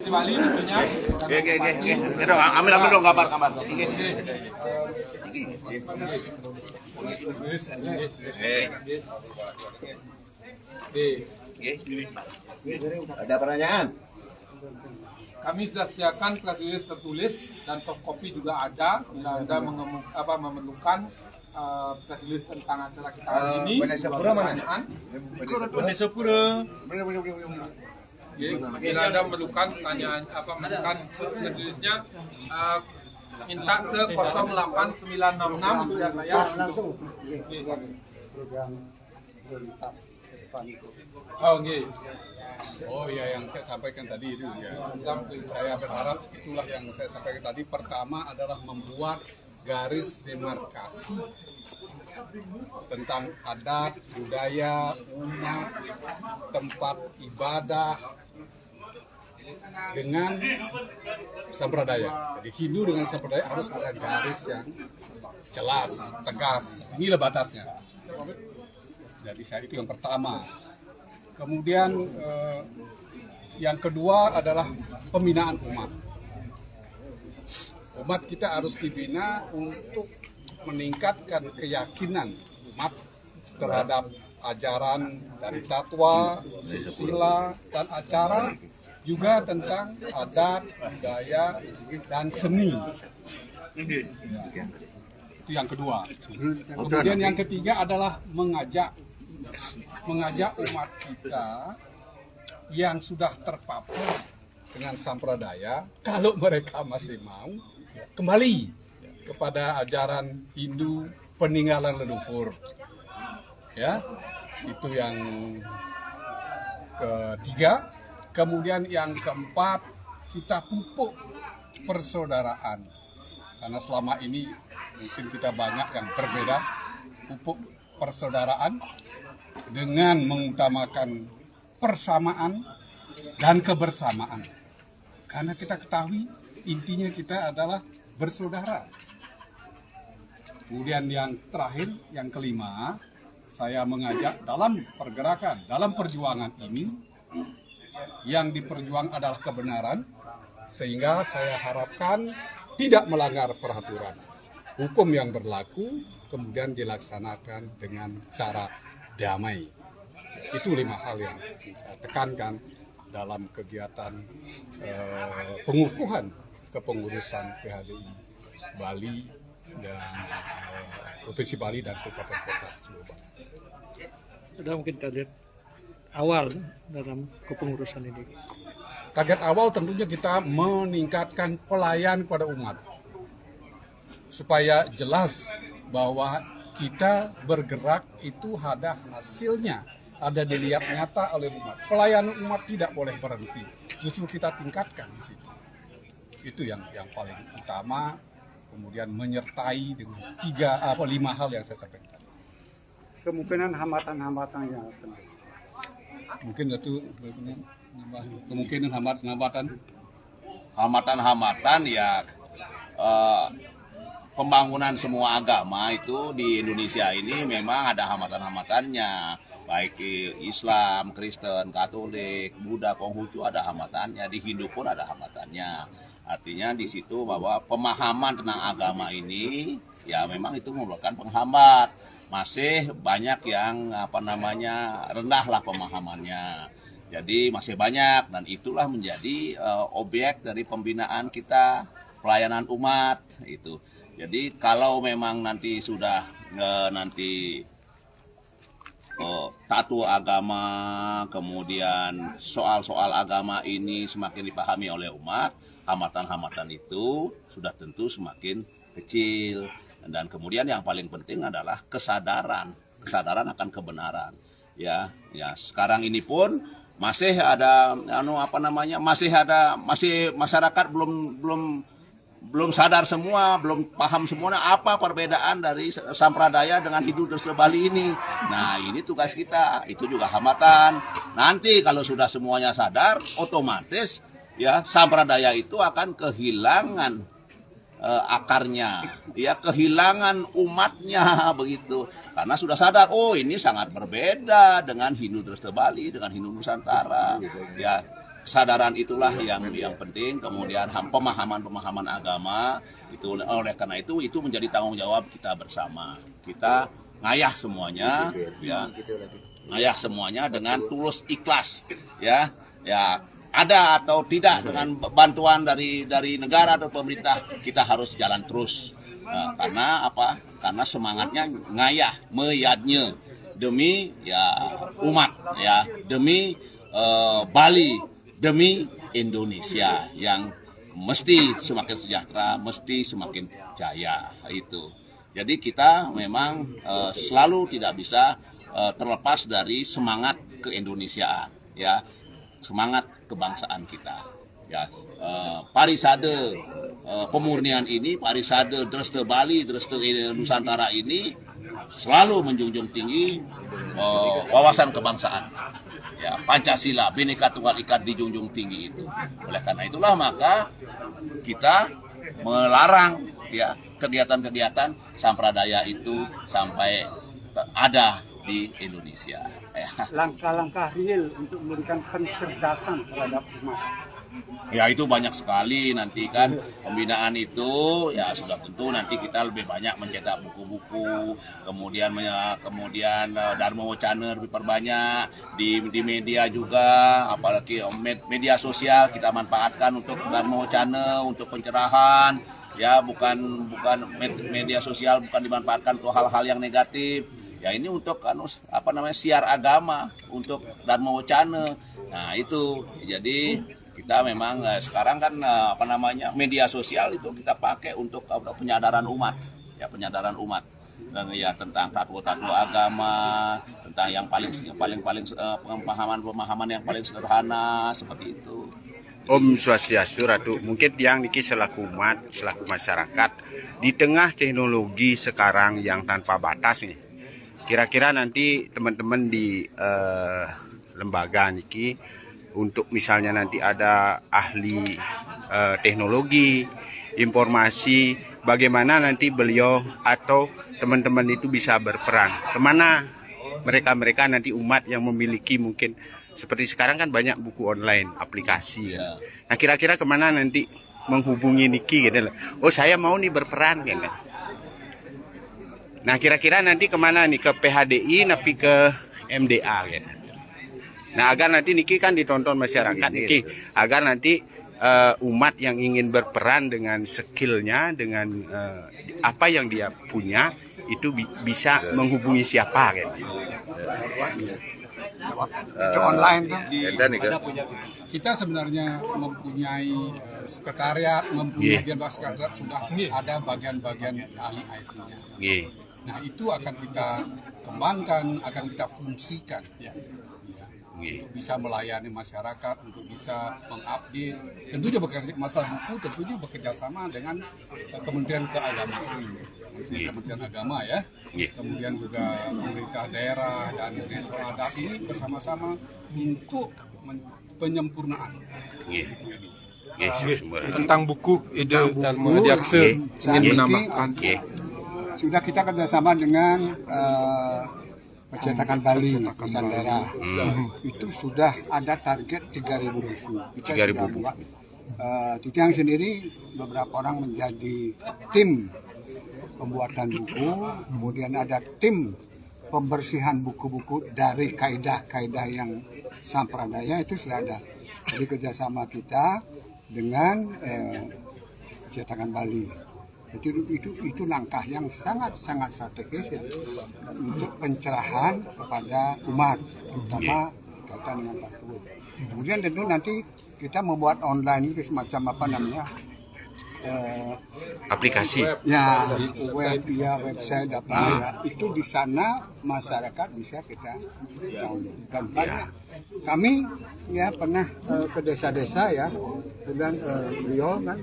Bali sebenarnya. Oke. Itu ambil dong gambar. Ada pertanyaan? Kami sudah siapkan press release tertulis dan soft copy juga ada. Bila Anda memerlukan press release tentang acara kita hari ini. Benesapura mana? Benesapura. Bila Anda memerlukan pertanyaan memerlukan press release-nya, minta ke 08966 bisa saya langsung. Oh iya, yang saya sampaikan tadi itu ya. Saya berharap itulah yang saya sampaikan tadi. Pertama adalah membuat garis demarkasi tentang adat, budaya, umat, tempat ibadah dengan sampradaya. Jadi Hindu dengan sampradaya harus ada garis yang jelas, tegas. Inilah batasnya. Jadi saya itu yang pertama. Kemudian yang kedua adalah pembinaan umat. Umat kita harus dibina untuk meningkatkan keyakinan umat terhadap ajaran dari tatwa, susila, dan acara, juga tentang adat, budaya, dan seni. Itu yang kedua. Kemudian yang ketiga adalah mengajak umat kita yang sudah terpapar dengan sampradaya, kalau mereka masih mau kembali kepada ajaran Hindu peninggalan leluhur. Ya, itu yang ketiga. Kemudian yang keempat, kita pupuk persaudaraan. Karena selama ini mungkin kita banyak yang berbeda, pupuk persaudaraan dengan mengutamakan persamaan dan kebersamaan. Karena kita ketahui intinya kita adalah bersaudara. Kemudian yang terakhir, yang kelima, saya mengajak dalam pergerakan, dalam perjuangan ini, yang diperjuang adalah kebenaran, sehingga saya harapkan tidak melanggar peraturan hukum yang berlaku, kemudian dilaksanakan dengan cara damai. Itu 5 hal yang saya tekankan dalam kegiatan pengukuhan kepengurusan PHDI Bali dan Provinsi Bali dan Kabupaten Kota Sumbawa Barat. Ada mungkin target awal dalam kepengurusan ini? Target awal tentunya kita meningkatkan pelayan kepada umat supaya jelas bahwa kita bergerak itu ada hasilnya, ada dilihat nyata oleh umat. Pelayanan umat tidak boleh berhenti, justru kita tingkatkan di situ. Itu yang paling utama. Kemudian menyertai dengan 5 hal yang saya sampaikan. Kemungkinan hambatan-hambatan yang akan Mungkin itu kemungkinan Hambatan ya pembangunan semua agama itu di Indonesia ini memang ada hambatan-hambatannya, baik Islam, Kristen, Katolik, Buddha, Konghucu ada hambatannya, di Hindu pun ada hambatannya. Artinya di situ bahwa pemahaman tentang agama ini ya memang itu merupakan penghambat. Masih banyak yang rendah lah pemahamannya. Jadi masih banyak, dan itulah menjadi objek dari pembinaan kita, pelayanan umat itu. Jadi kalau memang nanti sudah tato agama, kemudian soal-soal agama ini semakin dipahami oleh umat, hambatan-hambatan itu sudah tentu semakin kecil. Dan kemudian yang paling penting adalah kesadaran akan kebenaran. Ya sekarang ini pun masih ada masih masyarakat belum sadar semua, belum paham semuanya apa perbedaan dari sampradaya dengan Hindu dan Bali ini. Nah, ini tugas kita, itu juga hambatan. Nanti kalau sudah semuanya sadar, otomatis ya sampradaya itu akan kehilangan akarnya, ya kehilangan umatnya begitu. Karena sudah sadar, oh ini sangat berbeda dengan Hindu Bali, dengan Hindu Nusantara. Ya kesadaran itulah yang penting, kemudian pemahaman agama itu. Oleh karena itu menjadi tanggung jawab kita bersama. Kita ngayah semuanya, ya, ngayah semuanya dengan tulus ikhlas, ya, ada atau tidak dengan bantuan dari negara atau pemerintah, kita harus jalan terus. Karena apa? Karena semangatnya ngayah meyadnya demi ya umat, ya, demi Bali, demi Indonesia yang mesti semakin sejahtera, mesti semakin jaya itu. Jadi kita memang selalu tidak bisa terlepas dari semangat keindonesiaan, ya, semangat kebangsaan kita. Ya, parisade pemurnian ini, parisade Dreste Bali, Dreste Nusantara ini selalu menjunjung tinggi wawasan kebangsaan. Ya, Pancasila, Bhinneka Tunggal Ika dijunjung tinggi itu. Oleh karena itulah maka kita melarang, ya, kegiatan-kegiatan sampradaya itu sampai ada di Indonesia. Ya. Langkah-langkah real untuk memberikan pencerdasan terhadap umat. Ya, itu banyak sekali nanti kan pembinaan itu, ya sudah tentu nanti kita lebih banyak mencetak buku-buku, kemudian Dharma Wacana lebih perbanyak di media juga, apalagi media sosial kita manfaatkan untuk Dharma Wacana, untuk pencerahan, ya, bukan media sosial bukan dimanfaatkan untuk hal-hal yang negatif. Ya, ini untuk siar agama, untuk Dharma Wacana. Nah, itu jadi kita memang sekarang kan media sosial itu kita pakai untuk penyadaran umat, ya, penyadaran umat, dan ya tentang tatwa-tatwa agama, tentang yang paling pemahaman yang paling sederhana seperti itu. Om Swastiastu, Ratu. Mungkin yang niki selaku umat, selaku masyarakat di tengah teknologi sekarang yang tanpa batas nih. Kira-kira nanti teman-teman di lembaga niki, untuk misalnya nanti ada ahli teknologi, informasi, bagaimana nanti beliau atau teman-teman itu bisa berperan. Kemana mereka nanti umat yang memiliki mungkin seperti sekarang kan banyak buku online, aplikasi. Ya. Nah, kira-kira kemana nanti menghubungi niki gitu. Oh, saya mau nih berperan gitu. Nah, kira-kira nanti kemana nih, ke PHDI tapi ke MDA gitu. Nah, agar nanti niki kan ditonton masyarakat niki, agar nanti umat yang ingin berperan dengan skillnya, dengan apa yang dia punya itu bisa menghubungi siapa kan? Online Kita sebenarnya mempunyai sekretariat, mempunyai sekretariat sudah ada bagian-bagian ahli IT-nya. Nah, itu akan kita kembangkan, akan kita fungsikan. Untuk bisa melayani masyarakat, untuk bisa mengupdate, tentunya bekerja masalah buku, tentunya bekerja sama dengan Kementerian Keagamaan, Kementerian Agama, ya, kemudian juga pemerintah daerah dan desa adat ini bersama-sama untuk penyempurnaan. Tentang buku, ide dan Mulyadiaksa ingin menambahkan. Sudah kita kerjasama dengan Percetakan Bali, Nusantara. Itu sudah ada target 3.000 buku. Kita 3.000 buku. Titiang sendiri beberapa orang menjadi tim pembuatan buku, kemudian ada tim pembersihan buku-buku dari kaidah-kaidah yang sampradaya itu sudah ada. Jadi kerjasama kita dengan Percetakan Bali. Itu langkah yang sangat strategis, ya, untuk pencerahan kepada umat, terutama berkaitan dengan fatwa. Kemudian tentu nanti kita membuat online itu semacam aplikasi, ya, website apa, ya. Itu di sana masyarakat bisa kita download. Dan banyak kami, ya, pernah ke desa-desa, ya, dan beliau kan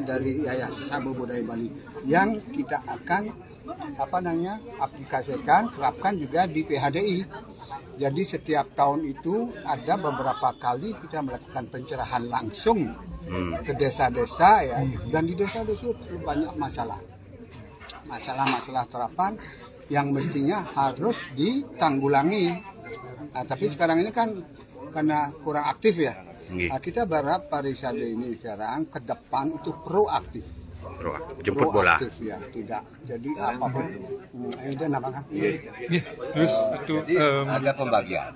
dari Yayasan Sabah Budaya Bali yang kita akan aplikasikan, terapkan juga di PHDI. Jadi setiap tahun itu ada beberapa kali kita melakukan pencerahan langsung ke desa-desa, ya, dan di desa-desa itu banyak masalah terapan yang mestinya harus ditanggulangi. Nah, tapi sekarang ini kan karena kurang aktif, ya, Nggih. Nah, kita berharap Parisade ini sekarang ke depan itu proaktif. Jemput bola. Proaktif ya, tidak jadi apapun. Itu namakan. Terus itu Jadi ada pembagian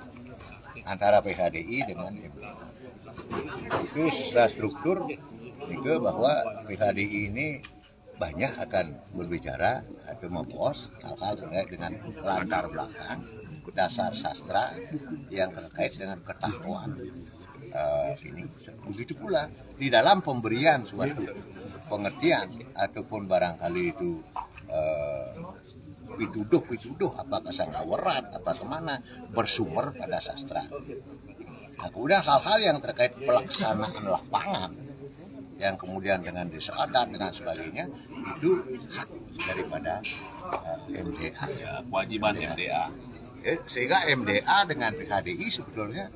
antara PHDI dengan MDA. Itu secara struktur itu bahwa PHDI ini banyak akan berbicara atau membahas hal-hal terkait dengan latar belakang dasar sastra yang terkait dengan ketakwaan. Ini begitu pula di dalam pemberian suatu pengertian ataupun barangkali itu pituduh apakah sanggawerat apa kemana bersumber pada sastra. Nah, kemudian hal-hal yang terkait pelaksanaan lapangan yang kemudian dengan desa adat dengan sebagainya itu hak daripada MDA. Ya, kewajiban MDA. Sehingga MDA dengan PHDI sebetulnya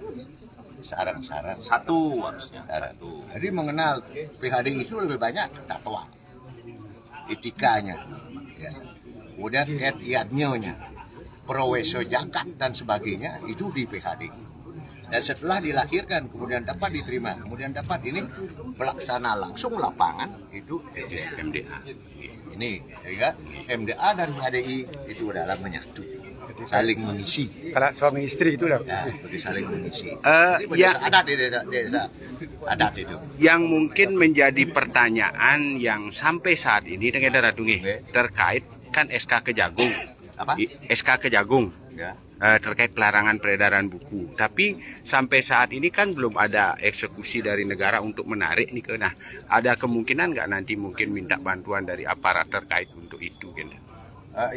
sarang-sarang Satu harusnya. satu. Jadi mengenal PHDI itu lebih banyak takwa, etikanya, ya. Kemudian etiadnya, proweso jakat dan sebagainya itu di PHDI. Dan setelah dilahirkan kemudian dapat diterima, kemudian dapat ini pelaksana langsung lapangan itu MDA. ini, sehingga MDA dan PHDI itu adalah menyatu, saling mengisi. Kalau suami istri itu lah. Ya, seperti saling mengisi. Jadi ya. desa adat di desa adat itu. Yang mungkin menjadi pertanyaan yang sampai saat ini dengan Radungi terkait kan SK Kejagung. Apa? SK Kejagung. Ya. Terkait pelarangan peredaran buku. Tapi sampai saat ini kan belum ada eksekusi dari negara untuk menarik nih ke. Nah, ada kemungkinan nggak nanti mungkin minta bantuan dari aparat terkait untuk itu, gitu?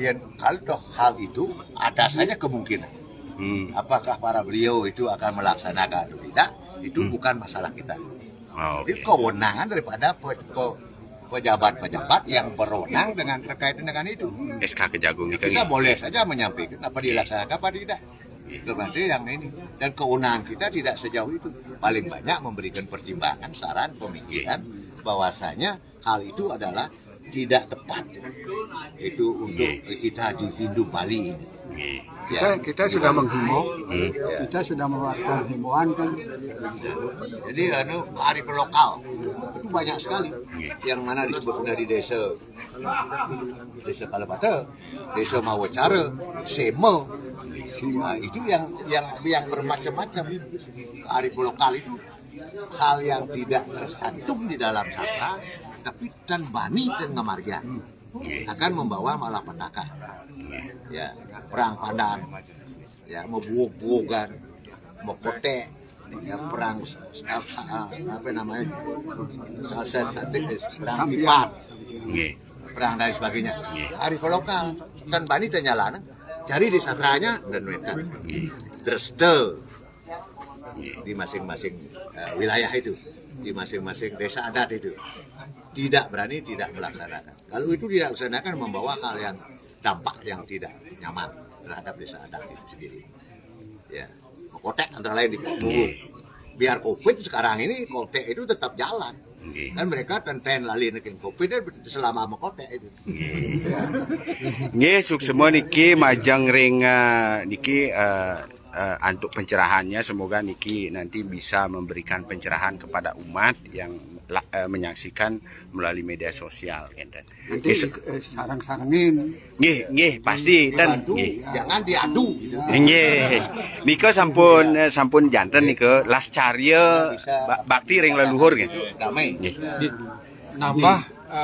Ya, kalau hal itu ada saja kemungkinan. Apakah para beliau itu akan melaksanakan atau tidak? Itu bukan masalah kita. Oh, Jadi kewenangan daripada pejabat-pejabat yang berwenang dengan terkait dengan itu. SK Kejagung ini kan. Kita boleh saja menyampaikan apa dilaksanakan apa tidak. Itu nanti yang ini. Dan kewenangan kita tidak sejauh itu. Paling banyak memberikan pertimbangan, saran, pemikiran bahwasanya hal itu adalah tidak tepat. Itu untuk kita di Hindu Bali ini. Ya. Kita sudah menghimbau, kita sudah melakukan himbauan kan. Jadi kearifan lokal itu banyak sekali. Yang mana disebut dari desa Kalapata, desa Mawacara, Sema. Nah, itu yang bermacam-macam. Kearifan lokal itu hal yang tidak tersantum di dalam sastra, tapi dan bani dan ngamargian akan membawa malapetaka. Ya, perang pandan, ya, mau buog-buogan, mau kotek, ya, perang apa namanya, perang pipat, perang dan sebagainya. Arif lokal dan bani dan nyalana, cari di sastranya dan wetan, dreste di masing-masing wilayah itu, di masing-masing desa adat itu, tidak berani tidak melaksanakan. Kalau itu dilaksanakan membawa hal yang dampak yang tidak nyaman terhadap desa adat itu sendiri. Ya, kotek antara lain di biar COVID sekarang ini kotek itu tetap jalan. Kan mereka tenten lali nekin COVID selama kotek itu. Nggih, suksema niki majang ring niki untuk pencerahannya, semoga niki nanti bisa memberikan pencerahan kepada umat yang menyaksikan melalui media sosial. Nanti sarang-sarangin. Nggih, pasti dan Jangan diadu gitu. nggih. Nika sampun janten nika las carya bakti ring leluhur nggih. Damai. Nggih. Nambah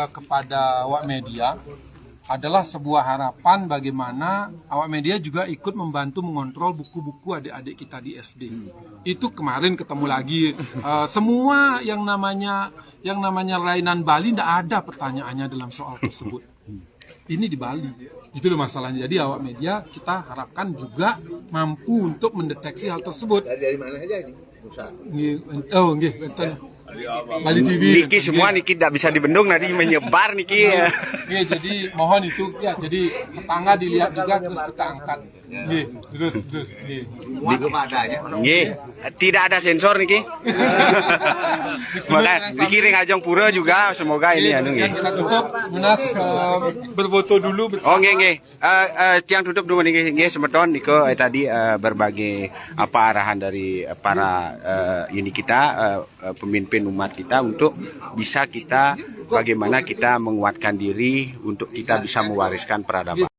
kepada awak media adalah sebuah harapan bagaimana awak media juga ikut membantu mengontrol buku-buku adik-adik kita di SD. Itu kemarin ketemu lagi semua yang namanya lainan Bali tidak ada pertanyaannya dalam soal tersebut. Ini di Bali. Itu loh masalahnya. Jadi awak media kita harapkan juga mampu untuk mendeteksi hal tersebut. Dari mana aja ini? Nusa. Nggih, Bali TV. Niki semua niki tidak bisa dibendung, nanti menyebar niki. Ya, jadi mohon itu ya. Jadi tetangga dilihat juga terus kita angkat. Nggih, terus. Nggih. Semua kepadanya. Nggih, tidak ada sensor niki. Semoga dikiring Ajong Pura juga, semoga ini anu nggih. Kita tutup, Munas berfoto dulu bersama. Oh nggih. Tiang tutup dulu nggih semeton niko tadi berbagai arahan dari para ini kita pemimpin umat kita untuk bisa kita bagaimana kita menguatkan diri untuk kita bisa mewariskan peradaban.